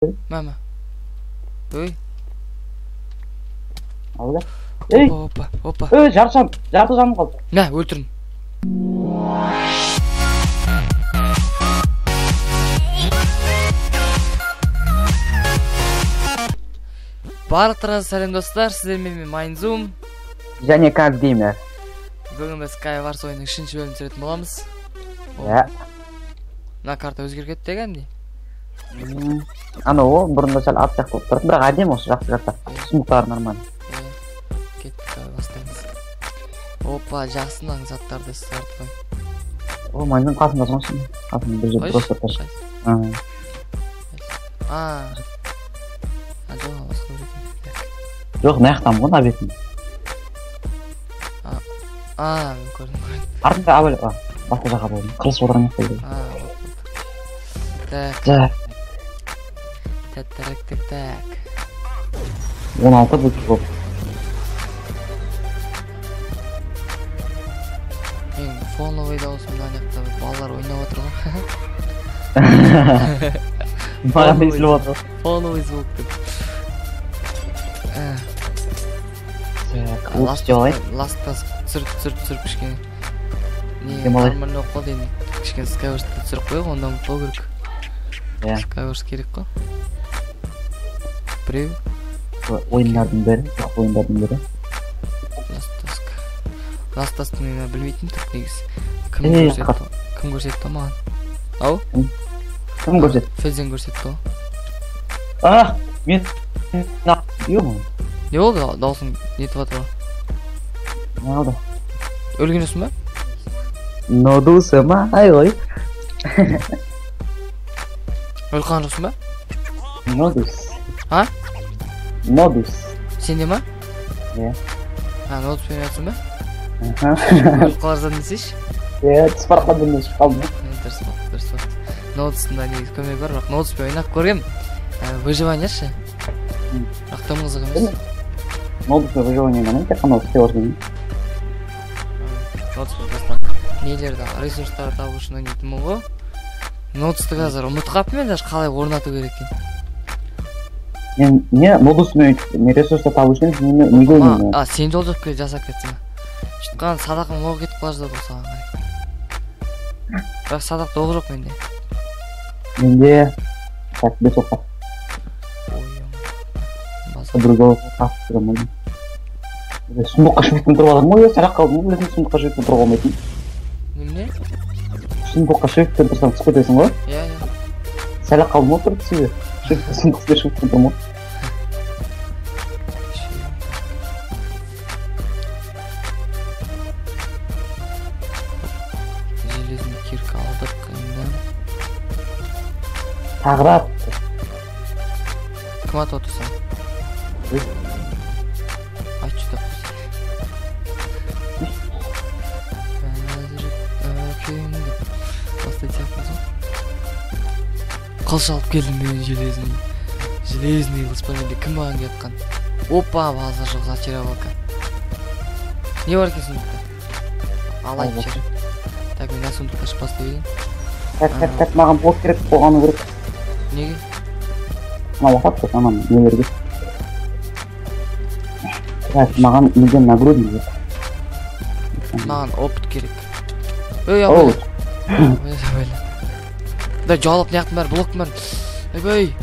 Mama. Ой. Алда. Ey. Hoppa. Жарты жаным қалды. Мә, өлтірдім. Барлықтарыңызға сәлем достар, сіздермен мен Майнзум. Және Каз Геймер. Бүгін біз Skywars ойынның 3-ші бөлімін түсіретін боламыз. Мына карта өзгеріп кетті дегенде. Анау бұрында сәл ат сияқты болып тұрды, бірақ әдемі осы жақсы карта. Смуктары нормально. Кеттік, бастаймыз. Опа, жақсының заттарды сартып. О, Майнзум қасында соңсын. Қасында бір жер просто ташы. Жоқ, наяқтан ғой, набетін. Мен көрдім. Артында абыл, басқа жаққа болдым. Қырыс отырған ек болды. Так. 16 бүкіл болып. Мен фоновый даусымдан яқта балалар ойнап отырған. Маған естіліп отыр. Фоновый звук деп. Ластас түсіріп кішкене. Нормально оқып қалды енді. Кішкене Skywars'ты түсіріп қойық, онда ұмытпау керек. Skywars керек қой. Біреу. Ойындардың бірі. Ластасты мен білмейтін түк негіз. Кім көрсетті маған? Ау? Кім көрсетті? Федзен көрсетті о. Мен... Не болды? Даусың нетіп атыр о? Не oldu? Өлген жоқсың ба? Нодусы ма? Ай ғой. Өлқан жоқсың ба? Нодус. Нодус. Сенде ма? Нодус пен жатсың ба? Өліп қаларзан десейші? Түс бараққа дүнде шығып қалдым. Дұрыс. Нодусында негіз көмек бар, бірақ Нодус пен ойнап көргем. Выживанияшы. Бірақ тым қызық емес. Нодус пен выживания ғана, тек қана Skywars деймін. Нодус пен просто нелерді, ресурстарды табу үшін ойнайтынмын ғой. Нодусты қазір ұмытып қалыппын мен, даже қалай орнату керек екен. Не Нодус мен ресурсты табу үшін неге ойнаймын? Сен жол жоқ келе жасап кетсің. Шыққан садақым оғы кетіп қала жаздады саған қарай. Бірақ садақ оғы жоқ менде. Менде... Так, бес оққа. Другого қасып тұрам ойын. Сұмдыққа шөптен тұрып аларым ғой, сәрақ қалдым ғой, білесің сұмдыққа шөптен тұрып алмайтын. Немене? Сұмдыққа шөптен тұрсаң түсіп кетесің ғой? Иә. Сәлақ қалдым ғой, тұрып түсіп. Сұмдыққа шөптен тұрмын. Железный кирка алдық қиындан. Тағырап. Кім аты отырсың? Айтшы да қойсын. Бастайды сияқтымыз ғой. Қылыш алып келдім мен железный. Железный қылыспа менде кім маған келатқан? Опа, базар жоқ, зачаровалка. Не бар екен сундықта? Алайып жер. Так, мен сундықта шықпас деп едім. Так, маған блок керек, болғаны керек. Неге? Мына уақыт жоқ, анам нелерге. Маған неден нагрудный жоқ. Маған опыт керек. Абайла. Да, жалып неяқтың бәрі, блоктың бәрі. Айбай.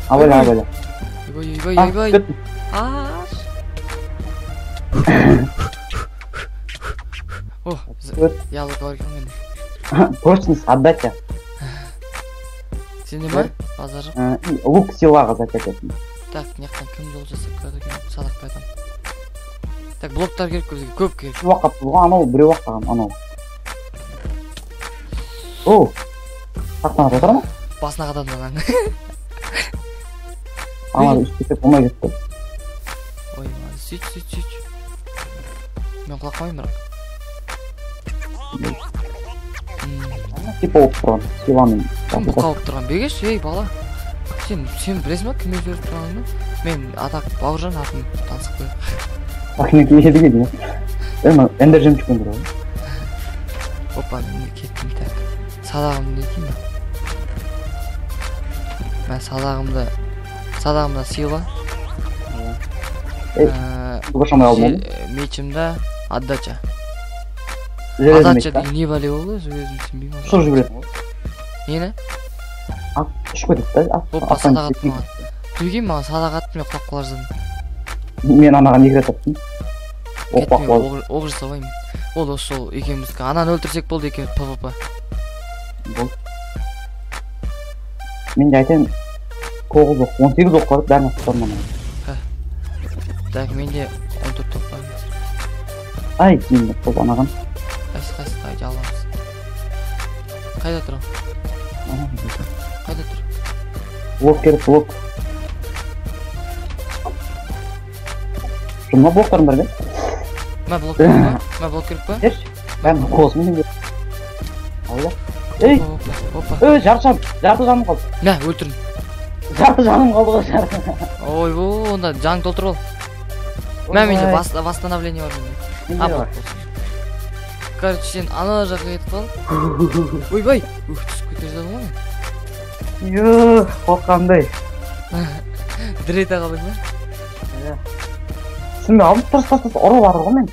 Абайла. Айбай. Аш. О, яблоко бар екен менде. Прочность отдать я. Сенде ма? Базар жоқ. Лук силаға зачет етім. Так, неяқтан кім жол жасап көрді екен? Садақ байтам. Так, блоктар керек көзге, көп керек. Уақыт болған, анау біреу уақыттаған, анау. О, тақтан ататыр ма? Басына қададым аған. Ана үш кетіп болмай кетті. Ой, сөйт. Мен құлақ қойым бірақ. Типа оқып тұрған, силаның. Кім бұқа оқып тұрған? Бегеш, ей бала. Сен білесің ба кім өзгеріп тұрғанын? Мен атақ Бауыржан атын танысып қойып. Ақымен келеді келді ме? Әндер жем шыққан тұрған. Опа, мен кеттім так. Садағымды дейін ба? Мен садағымды Садағымда сила. Бошамай алдым. Мечімді отдача. Железный Отдача меч, да? деген не бәле болды, өзім түсінбеймін. Ұшып жіберетін ғой. Нені? Ұшып кетеді да. Опа, садақ атты маған. Түлген маған садақ атты, мен құлап қалар задым. Мен анаған 2 рет аттым. Опақ Кетпей, болды. оқ жасабаймын. Ол осы сол екеуміздікі. Ананы өлтірсек болды екеуміз ПВП. Болды. Мен де айтайын, 9 оқ, 18 оқ барып бәрін атып тұрмын. Так, менде 14 топ бар. Ай, деймін, бұл анаған. Қайсы, қайда аламыз. Қайда тұрам? Қайда тұр? Блок керек, блок. Жұмна блоктарын бар бе? Мә блок керек па? Мә блок керек па? Дерші, бәрін қосымен деп. Алда. Ей, Опа. жарты жаным қалды. Мә, өлтірін. Жарты жаным қалды ғой, жарты. Ой, онда жаң толтыр ол. Мә, менде восстановление бар менде. Менде бар. Короче, сен ана жаққа кетіп қал. Ойбай! Түсіп кетер задым ғой мен. Йоо, қорққандай. Дірете қалдың ба? Түсінме, алып тұрыс ұры бар ғой мен.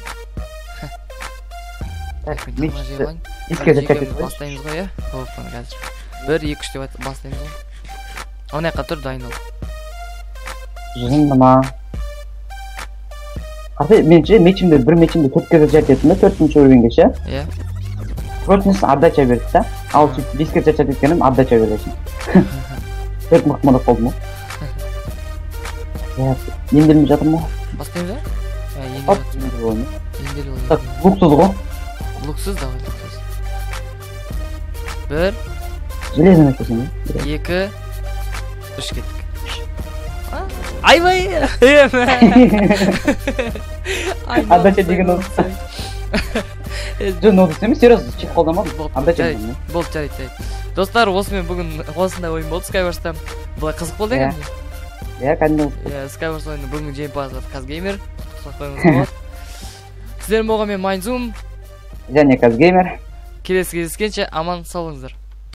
Еске зәтчәк етіп бастаймыз ғой, е? Опаны қазір. 1, 2, 3 деп бастаймыз ғой. Оны яққа тұр, дайындал. Жынды ма? Қартай, менше мечімді, бір мечімді 4 кез зәтчәк еттім де, 4-ші өргенге ше. Е? 4-шісін отдача берді да. Ал 5 кез зәтчәк еткенім отдача бересің. 4 мықтымадап болдым ғой. Емделмей жатырмын ғой. Бастаймыз ба? Оп, Емдел ол. так, блоксыз ғой. Блоксыз, давай, блоксыз. 1, Железный мечесің, 2, 3 кеттік. Айбай! Отдача деген ол. Жоқ, ноутбук емес, серьезно, чек қолдамадым. Отдача деген. Болды, жарайды. Достар, осымен бүгін осындай ойын болды Skywars-та. Бұлай қызық болды екен. Кәдімгі. Skywars ойыны бүгін жеңімпазы Казгеймер. Құттықтап қойыңыз болады. Сіздермен болған мен Майнзум. Және Казгеймер. Келесі кездескенше аман сау болыңыздар.